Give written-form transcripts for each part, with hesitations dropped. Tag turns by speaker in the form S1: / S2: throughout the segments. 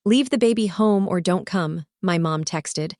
S1: Leave the baby home or don't come, my mom texted.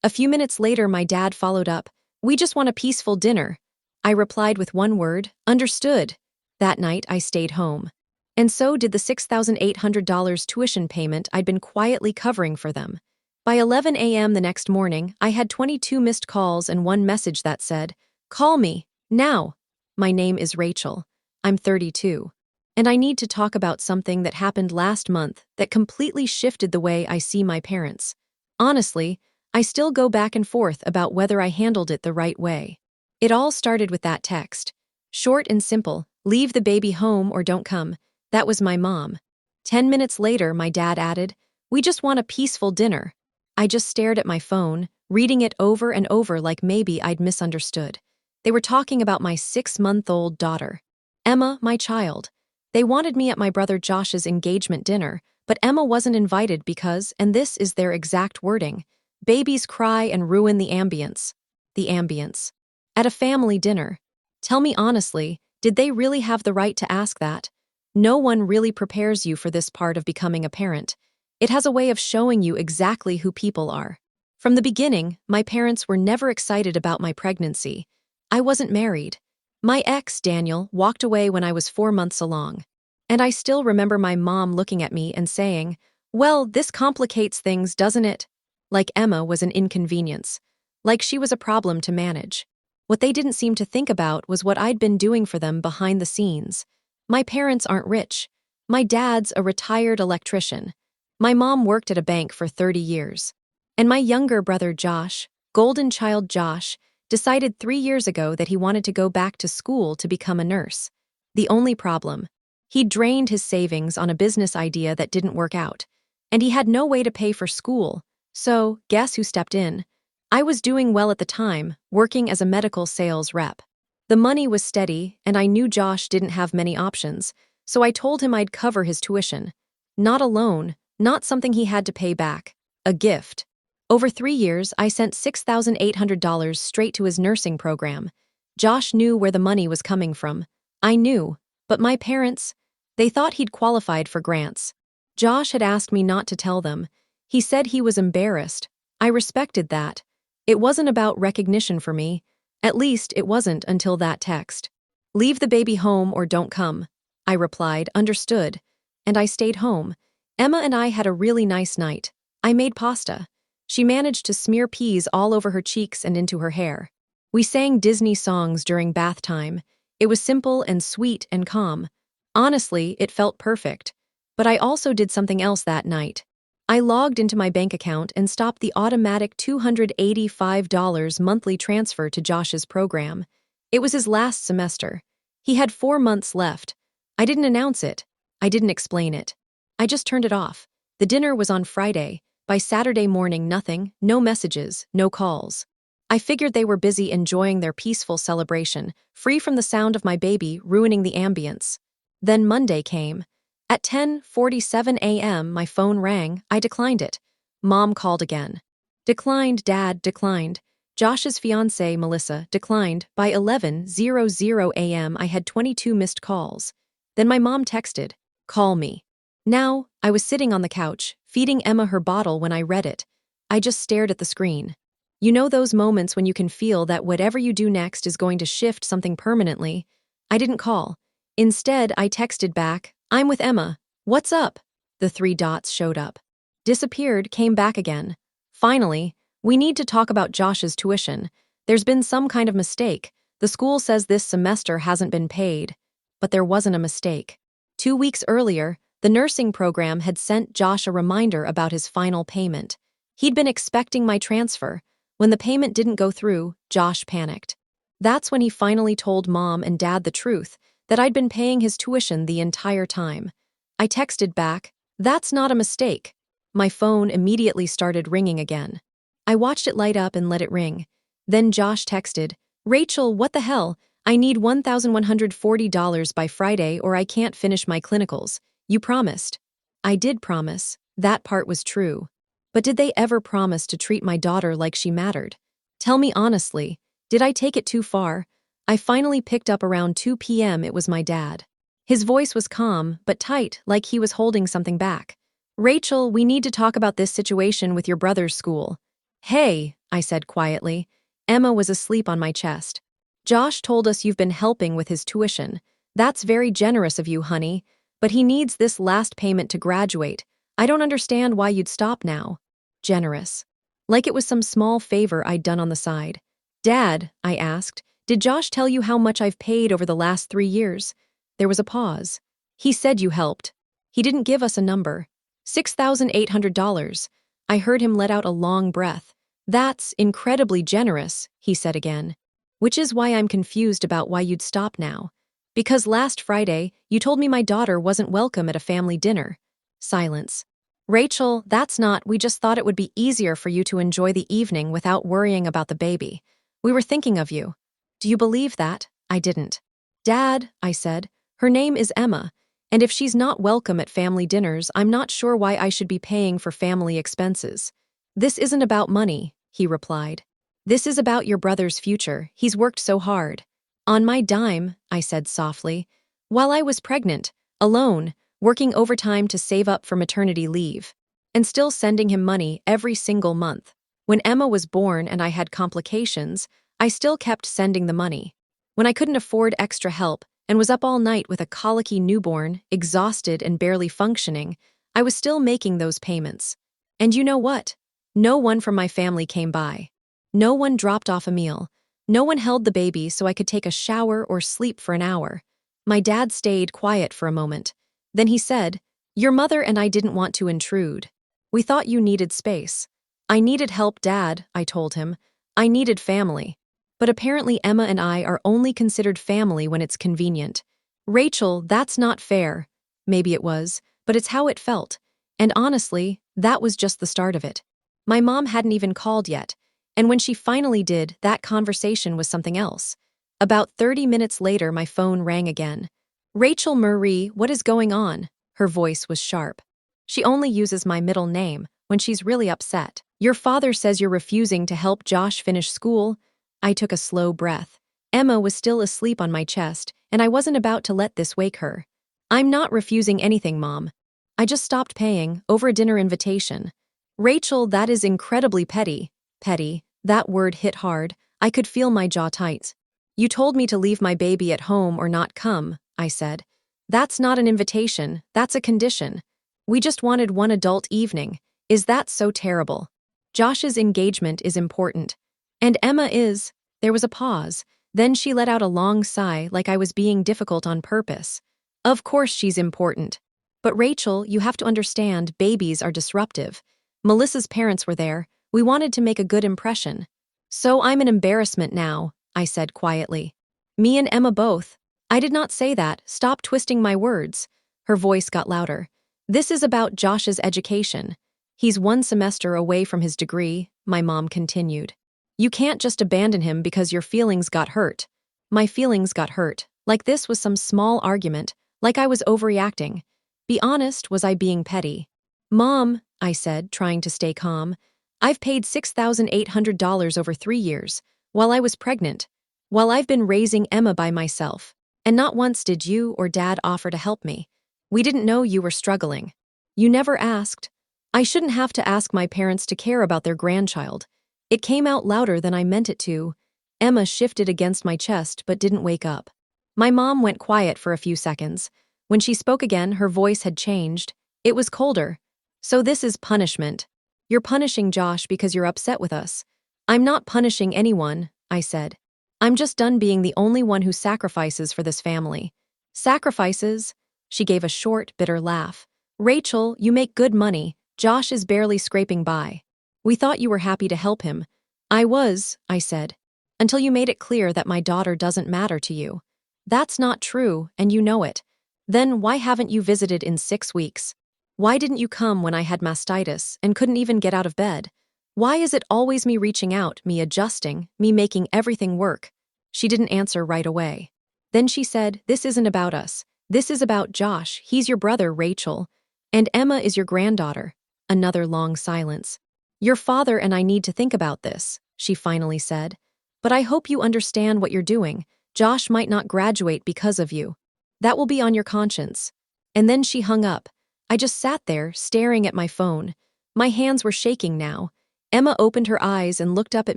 S1: A few minutes later, my dad followed up, we just want a peaceful dinner. I replied with one word, understood. That night, I stayed home. And so did the $6,800 tuition payment I'd been quietly covering for them. By 11 a.m. the next morning, I had 22 missed calls and one message that said, call me, now. My name is Rachel. I'm 32. And I need to talk about something that happened last month that completely shifted the way I see my parents. Honestly, I still go back and forth about whether I handled it the right way. It all started with that text. Short and simple, leave the baby home or don't come. That was my mom. 10 minutes later, my dad added, we just want a peaceful dinner. I just stared at my phone, reading it over and over like maybe I'd misunderstood. They were talking about my 6-month-old daughter. Emma, my child. They wanted me at my brother Josh's engagement dinner, but Emma wasn't invited because, and this is their exact wording, babies cry and ruin the ambience. The ambience. At a family dinner. Tell me honestly, did they really have the right to ask that? No one really prepares you for this part of becoming a parent. It has a way of showing you exactly who people are. From the beginning, my parents were never excited about my pregnancy. I wasn't married. My ex, Daniel, walked away when I was 4 months along. And I still remember my mom looking at me and saying, well, this complicates things, doesn't it? Like Emma was an inconvenience. Like she was a problem to manage. What they didn't seem to think about was what I'd been doing for them behind the scenes. My parents aren't rich. My dad's a retired electrician. My mom worked at a bank for 30 years. And my younger brother Josh, golden child Josh, decided 3 years ago that he wanted to go back to school to become a nurse. The only problem, he drained his savings on a business idea that didn't work out. And he had no way to pay for school. So, guess who stepped in? I was doing well at the time, working as a medical sales rep. The money was steady, and I knew Josh didn't have many options, so I told him I'd cover his tuition. Not a loan, not something he had to pay back. A gift. Over 3 years, I sent $6,800 straight to his nursing program. Josh knew where the money was coming from. I knew, but my parents, they thought he'd qualified for grants. Josh had asked me not to tell them. He said he was embarrassed. I respected that. It wasn't about recognition for me. At least, it wasn't until that text. Leave the baby home or don't come. I replied, understood. And I stayed home. Emma and I had a really nice night. I made pasta. She managed to smear peas all over her cheeks and into her hair. We sang Disney songs during bath time. It was simple and sweet and calm. Honestly, it felt perfect. But I also did something else that night. I logged into my bank account and stopped the automatic $285 monthly transfer to Josh's program. It was his last semester. He had 4 months left. I didn't announce it. I didn't explain it. I just turned it off. The dinner was on Friday. By Saturday morning, nothing, no messages, no calls. I figured they were busy enjoying their peaceful celebration, free from the sound of my baby ruining the ambience. Then Monday came. At 10:47 a.m., my phone rang. I declined it. Mom called again. Declined, Dad, declined. Josh's fiancée, Melissa, declined. By 11:00 a.m., I had 22 missed calls. Then my mom texted, call me. Now, I was sitting on the couch, feeding Emma her bottle when I read it. I just stared at the screen. You know those moments when you can feel that whatever you do next is going to shift something permanently? I didn't call. Instead, I texted back, I'm with Emma. What's up? The 3 dots showed up. Disappeared, came back again. Finally, we need to talk about Josh's tuition. There's been some kind of mistake. The school says this semester hasn't been paid. But there wasn't a mistake. 2 weeks earlier, the nursing program had sent Josh a reminder about his final payment. He'd been expecting my transfer. When the payment didn't go through, Josh panicked. That's when he finally told Mom and Dad the truth, that I'd been paying his tuition the entire time. I texted back, that's not a mistake. My phone immediately started ringing again. I watched it light up and let it ring. Then Josh texted, Rachel, what the hell? I need $1,140 by Friday or I can't finish my clinicals. You promised. I did promise. That part was true. But did they ever promise to treat my daughter like she mattered? Tell me honestly, did I take it too far? I finally picked up around 2 p.m. It was my dad. His voice was calm, but tight, like he was holding something back. Rachel, we need to talk about this situation with your brother's school. Hey, I said quietly. Emma was asleep on my chest. Josh told us you've been helping with his tuition. That's very generous of you, honey. But he needs this last payment to graduate. I don't understand why you'd stop now. Generous. Like it was some small favor I'd done on the side. Dad, I asked, did Josh tell you how much I've paid over the last 3 years? There was a pause. He said you helped. He didn't give us a number. $6,800. I heard him let out a long breath. That's incredibly generous, he said again. Which is why I'm confused about why you'd stop now. Because last Friday, you told me my daughter wasn't welcome at a family dinner. Silence. Rachel, that's not, we just thought it would be easier for you to enjoy the evening without worrying about the baby. We were thinking of you. Do you believe that? I didn't. Dad, I said, her name is Emma, and if she's not welcome at family dinners, I'm not sure why I should be paying for family expenses. This isn't about money, he replied. This is about your brother's future. He's worked so hard. On my dime, I said softly. While I was pregnant, alone, working overtime to save up for maternity leave, and still sending him money every single month. When Emma was born and I had complications, I still kept sending the money. When I couldn't afford extra help and was up all night with a colicky newborn, exhausted and barely functioning, I was still making those payments. And you know what? No one from my family came by. No one dropped off a meal. No one held the baby so I could take a shower or sleep for an hour. My dad stayed quiet for a moment. Then he said, your mother and I didn't want to intrude. We thought you needed space. I needed help, Dad, I told him. I needed family. But apparently Emma and I are only considered family when it's convenient. Rachel, that's not fair. Maybe it was, but it's how it felt. And honestly, that was just the start of it. My mom hadn't even called yet. And when she finally did, that conversation was something else. About 30 minutes later, my phone rang again. Rachel Marie, what is going on? Her voice was sharp. She only uses my middle name when she's really upset. Your father says you're refusing to help Josh finish school. I took a slow breath. Emma was still asleep on my chest, and I wasn't about to let this wake her. I'm not refusing anything, Mom. I just stopped paying over a dinner invitation. Rachel, that is incredibly petty. Petty. That word hit hard. I could feel my jaw tight. You told me to leave my baby at home or not come, I said. That's not an invitation, that's a condition. We just wanted one adult evening. Is that so terrible? Josh's engagement is important. And Emma is. There was a pause. Then she let out a long sigh like I was being difficult on purpose. Of course she's important. But Rachel, you have to understand, babies are disruptive. Melissa's parents were there. We wanted to make a good impression. So I'm an embarrassment now, I said quietly. Me and Emma both. I did not say that. Stop twisting my words. Her voice got louder. This is about Josh's education. He's 1 semester away from his degree, my mom continued. You can't just abandon him because your feelings got hurt. My feelings got hurt. Like this was some small argument, like I was overreacting. Be honest, was I being petty? Mom, I said, trying to stay calm, I've paid $6,800 over 3 years, while I was pregnant, while I've been raising Emma by myself. And not once did you or Dad offer to help me. We didn't know you were struggling. You never asked. I shouldn't have to ask my parents to care about their grandchild. It came out louder than I meant it to. Emma shifted against my chest but didn't wake up. My mom went quiet for a few seconds. When she spoke again, her voice had changed. It was colder. So this is punishment. You're punishing Josh because you're upset with us. I'm not punishing anyone, I said. I'm just done being the only one who sacrifices for this family. Sacrifices? She gave a short, bitter laugh. Rachel, you make good money. Josh is barely scraping by. We thought you were happy to help him. I was, I said. Until you made it clear that my daughter doesn't matter to you. That's not true, and you know it. Then why haven't you visited in 6 weeks? Why didn't you come when I had mastitis and couldn't even get out of bed? Why is it always me reaching out, me adjusting, me making everything work? She didn't answer right away. Then she said, this isn't about us. This is about Josh. He's your brother, Rachel. And Emma is your granddaughter. Another long silence. Your father and I need to think about this, she finally said. But I hope you understand what you're doing. Josh might not graduate because of you. That will be on your conscience. And then she hung up. I just sat there, staring at my phone. My hands were shaking now. Emma opened her eyes and looked up at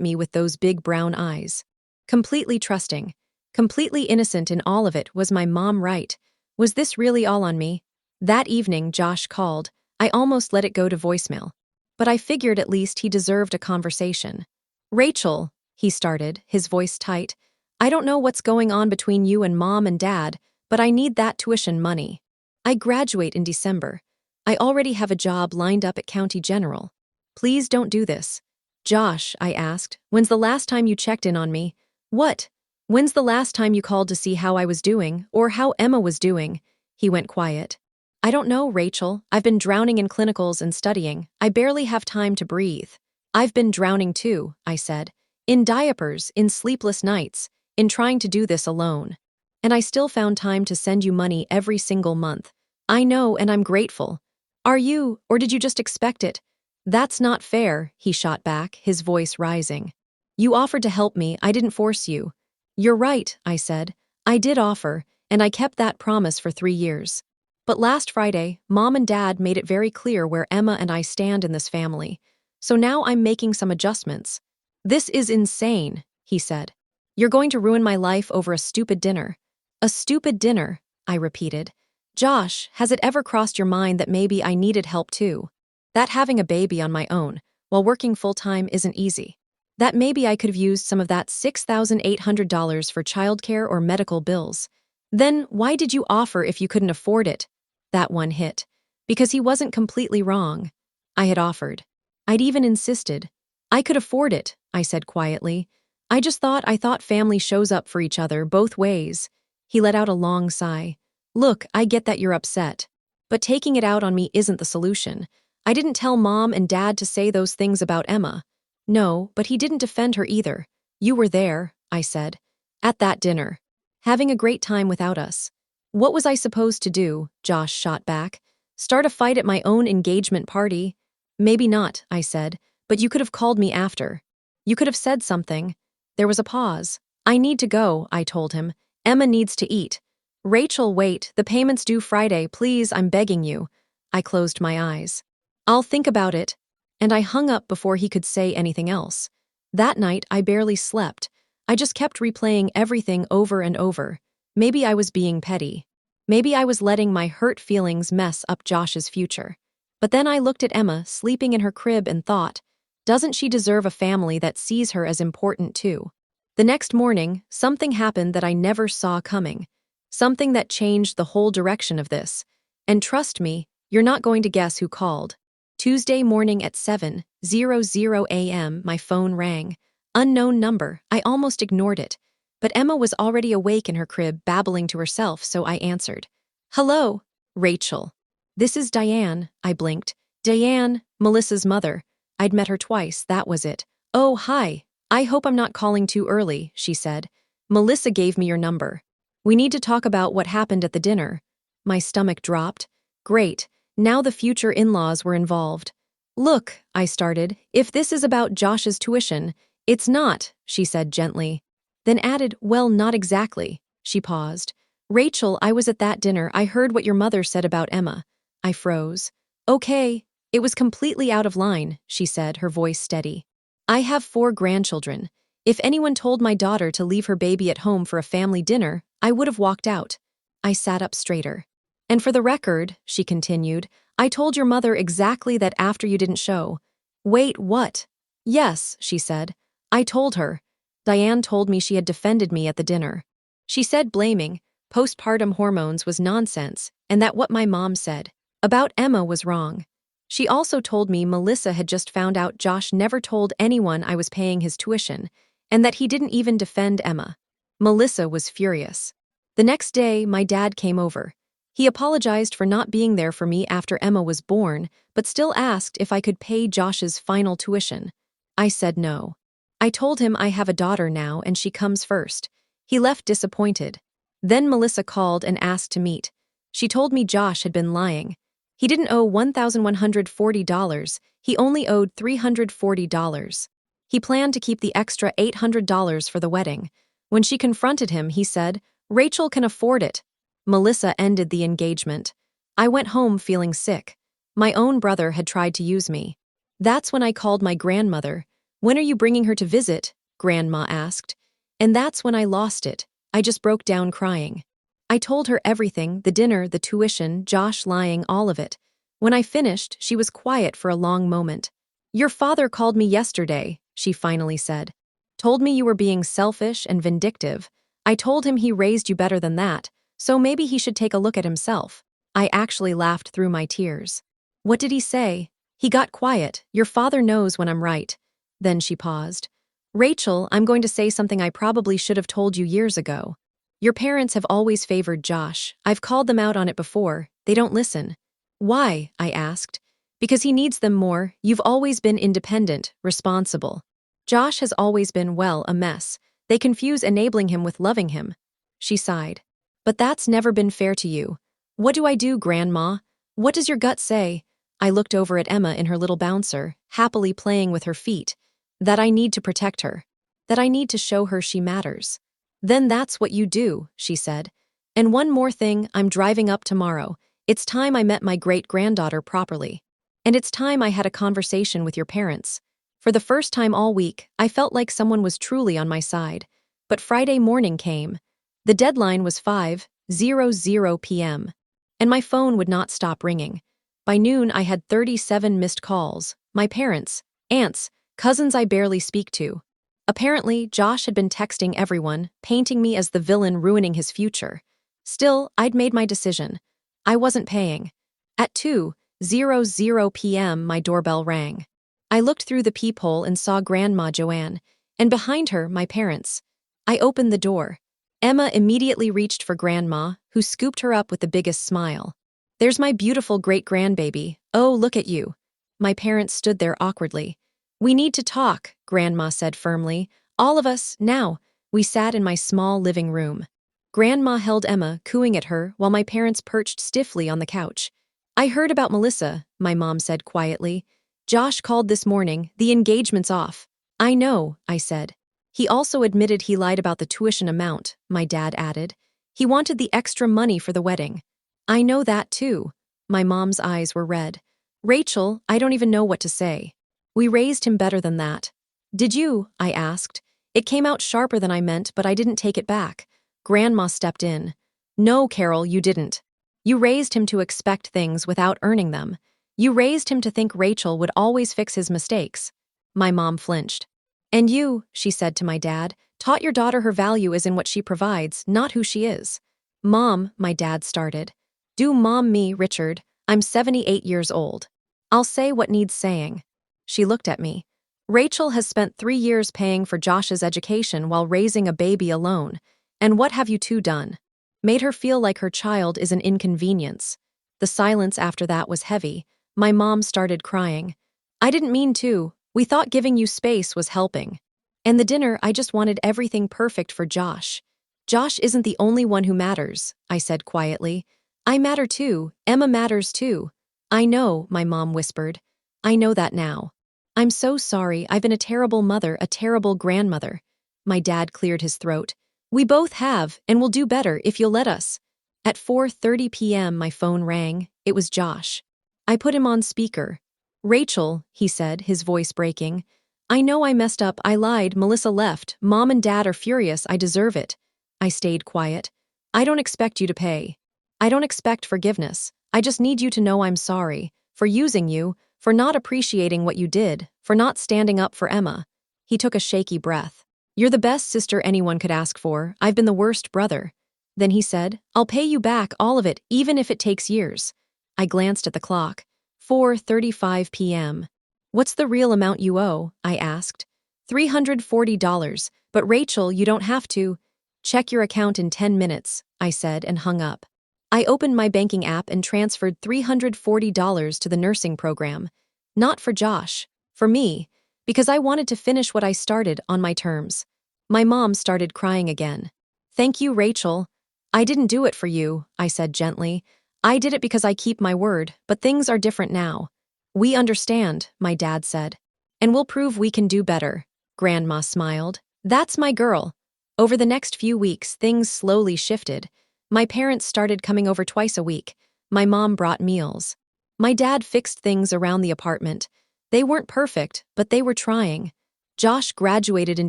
S1: me with those big brown eyes. Completely trusting. Completely innocent in all of it. Was my mom right? Was this really all on me? That evening, Josh called. I almost let it go to voicemail. But I figured at least he deserved a conversation. Rachel, he started, his voice tight. I don't know what's going on between you and mom and dad, but I need that tuition money. I graduate in December. I already have a job lined up at County General. Please don't do this. Josh, I asked, when's the last time you checked in on me? What? When's the last time you called to see how I was doing, or how Emma was doing? He went quiet. I don't know, Rachel. I've been drowning in clinicals and studying. I barely have time to breathe. I've been drowning too, I said. In diapers, in sleepless nights, in trying to do this alone. And I still found time to send you money every single month. I know, and I'm grateful. Are you, or did you just expect it? That's not fair, he shot back, his voice rising. You offered to help me, I didn't force you. You're right, I said. I did offer, and I kept that promise for 3 years. But last Friday, Mom and Dad made it very clear where Emma and I stand in this family. So now I'm making some adjustments. This is insane, he said. You're going to ruin my life over a stupid dinner. A stupid dinner, I repeated. Josh, has it ever crossed your mind that maybe I needed help too? That having a baby on my own, while working full-time isn't easy. That maybe I could have used some of that $6,800 for childcare or medical bills. Then why did you offer if you couldn't afford it? That one hit. Because he wasn't completely wrong. I had offered. I'd even insisted. I could afford it, I said quietly. I thought family shows up for each other both ways. He let out a long sigh. Look, I get that you're upset. But taking it out on me isn't the solution. I didn't tell Mom and Dad to say those things about Emma. No, but he didn't defend her either. You were there, I said. At that dinner. Having a great time without us. What was I supposed to do? Josh shot back. Start a fight at my own engagement party? Maybe not, I said, but you could have called me after. You could have said something. There was a pause. I need to go, I told him. Emma needs to eat. Rachel, wait, the payment's due Friday, please, I'm begging you. I closed my eyes. I'll think about it. And I hung up before he could say anything else. That night, I barely slept. I just kept replaying everything over and over. Maybe I was being petty. Maybe I was letting my hurt feelings mess up Josh's future. But then I looked at Emma sleeping in her crib and thought, doesn't she deserve a family that sees her as important too? The next morning, something happened that I never saw coming. Something that changed the whole direction of this. And trust me, you're not going to guess who called. Tuesday morning at 7:00 a.m., my phone rang. Unknown number, I almost ignored it. But Emma was already awake in her crib, babbling to herself, so I answered. Hello, Rachel. This is Diane, I blinked. Diane, Melissa's mother. I'd met her twice, that was it. Oh, hi. I hope I'm not calling too early, she said. Melissa gave me your number. We need to talk about what happened at the dinner. My stomach dropped. Great. Now the future in-laws were involved. Look, I started, if this is about Josh's tuition, it's not, she said gently. Then added, well, not exactly. She paused. Rachel, I was at that dinner. I heard what your mother said about Emma. I froze. Okay. It was completely out of line, she said, her voice steady. I have 4 grandchildren. If anyone told my daughter to leave her baby at home for a family dinner, I would have walked out. I sat up straighter. And for the record, she continued, I told your mother exactly that after you didn't show. Wait, what? Yes, she said. I told her. Diane told me she had defended me at the dinner. She said blaming postpartum hormones was nonsense and that what my mom said about Emma was wrong. She also told me Melissa had just found out Josh never told anyone I was paying his tuition and that he didn't even defend Emma. Melissa was furious. The next day, my dad came over. He apologized for not being there for me after Emma was born, but still asked if I could pay Josh's final tuition. I said no. I told him I have a daughter now and she comes first. He left disappointed. Then Melissa called and asked to meet. She told me Josh had been lying. He didn't owe $1,140, he only owed $340. He planned to keep the extra $800 for the wedding. When she confronted him, he said, Rachel can afford it. Melissa ended the engagement. I went home feeling sick. My own brother had tried to use me. That's when I called my grandmother. "When are you bringing her to visit?" Grandma asked. And that's when I lost it. I just broke down crying. I told her everything, the dinner, the tuition, Josh lying, all of it. When I finished, she was quiet for a long moment. "Your father called me yesterday," she finally said. "Told me you were being selfish and vindictive. I told him he raised you better than that, so maybe he should take a look at himself." I actually laughed through my tears. "What did he say?" "He got quiet. Your father knows when I'm right." Then she paused. "Rachel, I'm going to say something I probably should have told you years ago. Your parents have always favored Josh. I've called them out on it before. They don't listen." "Why?" I asked. "Because he needs them more. You've always been independent, responsible. Josh has always been, well, a mess. They confuse enabling him with loving him." She sighed. "But that's never been fair to you." "What do I do, Grandma? What does your gut say?" I looked over at Emma in her little bouncer, happily playing with her feet. "That I need to protect her. That I need to show her she matters." "Then that's what you do," she said. "And one more thing, I'm driving up tomorrow. It's time I met my great-granddaughter properly. And it's time I had a conversation with your parents." For the first time all week, I felt like someone was truly on my side. But Friday morning came. The deadline was 5:00 p.m. And my phone would not stop ringing. By noon, I had 37 missed calls. My parents, aunts, cousins I barely speak to. Apparently, Josh had been texting everyone, painting me as the villain ruining his future. Still, I'd made my decision. I wasn't paying. At 2:00 p.m., my doorbell rang. I looked through the peephole and saw Grandma Joanne, and behind her, my parents. I opened the door. Emma immediately reached for Grandma, who scooped her up with the biggest smile. "There's my beautiful great-grandbaby. Oh, look at you." My parents stood there awkwardly. "We need to talk," Grandma said firmly. "All of us, now." We sat in my small living room. Grandma held Emma, cooing at her, while my parents perched stiffly on the couch. "I heard about Melissa," my mom said quietly. "Josh called this morning. The engagement's off." "I know," I said. "He also admitted he lied about the tuition amount," my dad added. "He wanted the extra money for the wedding." "I know that too." My mom's eyes were red. "Rachel, I don't even know what to say. We raised him better than that." "Did you?" I asked. It came out sharper than I meant, but I didn't take it back. Grandma stepped in. "No, Carol, you didn't. You raised him to expect things without earning them. You raised him to think Rachel would always fix his mistakes." My mom flinched. "And you," she said to my dad, "taught your daughter her value is in what she provides, not who she is." "Mom," my dad started. "Do mom me, Richard. I'm 78 years old. I'll say what needs saying." She looked at me. "Rachel has spent 3 years paying for Josh's education while raising a baby alone. And what have you two done? Made her feel like her child is an inconvenience." The silence after that was heavy. My mom started crying. "I didn't mean to. We thought giving you space was helping. And the dinner, I just wanted everything perfect for Josh." "Josh isn't the only one who matters," I said quietly. "I matter too. Emma matters too." "I know," my mom whispered. "I know that now. I'm so sorry. I've been a terrible mother, a terrible grandmother." My dad cleared his throat. "We both have, and we'll do better if you'll let us." At 4:30 p.m., my phone rang. It was Josh. I put him on speaker. "Rachel," he said, his voice breaking. "I know I messed up. I lied. Melissa left. Mom and Dad are furious. I deserve it." I stayed quiet. "I don't expect you to pay. I don't expect forgiveness. I just need you to know I'm sorry. For using you, for not appreciating what you did, for not standing up for Emma." He took a shaky breath. "You're the best sister anyone could ask for. I've been the worst brother." Then he said, "I'll pay you back, all of it, even if it takes years." I glanced at the clock. 4:35 p.m. "What's the real amount you owe?" I asked. $340, but Rachel, you don't have to. Check your account in 10 minutes, I said and hung up. I opened my banking app and transferred $340 to the nursing program. Not for Josh, for me, because I wanted to finish what I started on my terms. My mom started crying again. "Thank you, Rachel." "I didn't do it for you," I said gently. "I did it because I keep my word, but things are different now." "We understand," my dad said. "And we'll prove we can do better." Grandma smiled. "That's my girl." Over the next few weeks, things slowly shifted. My parents started coming over twice a week. My mom brought meals. My dad fixed things around the apartment. They weren't perfect, but they were trying. Josh graduated in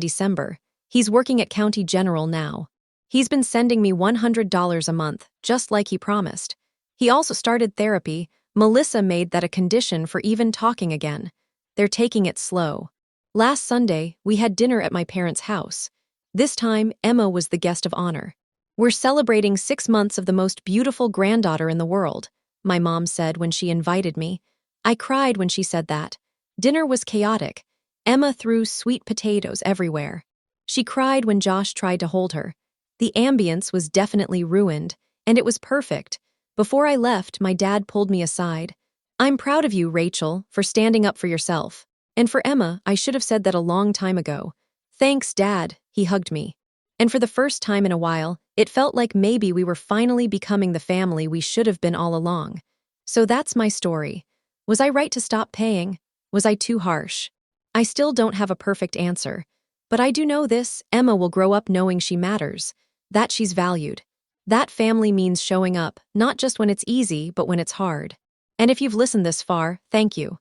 S1: December. He's working at County General now. He's been sending me $100 a month, just like he promised. He also started therapy. Melissa made that a condition for even talking again. They're taking it slow. Last Sunday, we had dinner at my parents' house. This time, Emma was the guest of honor. We're celebrating 6 months of the most beautiful granddaughter in the world, my mom said when she invited me. I cried when she said that. Dinner was chaotic. Emma threw sweet potatoes everywhere. She cried when Josh tried to hold her. The ambience was definitely ruined, and it was perfect. Before I left, my dad pulled me aside. I'm proud of you, Rachel, for standing up for yourself. And for Emma, I should have said that a long time ago. Thanks, Dad, he hugged me. And for the first time in a while, it felt like maybe we were finally becoming the family we should have been all along. So that's my story. Was I right to stop paying? Was I too harsh? I still don't have a perfect answer. But I do know this: Emma will grow up knowing she matters, that she's valued. That family means showing up, not just when it's easy, but when it's hard. And if you've listened this far, thank you.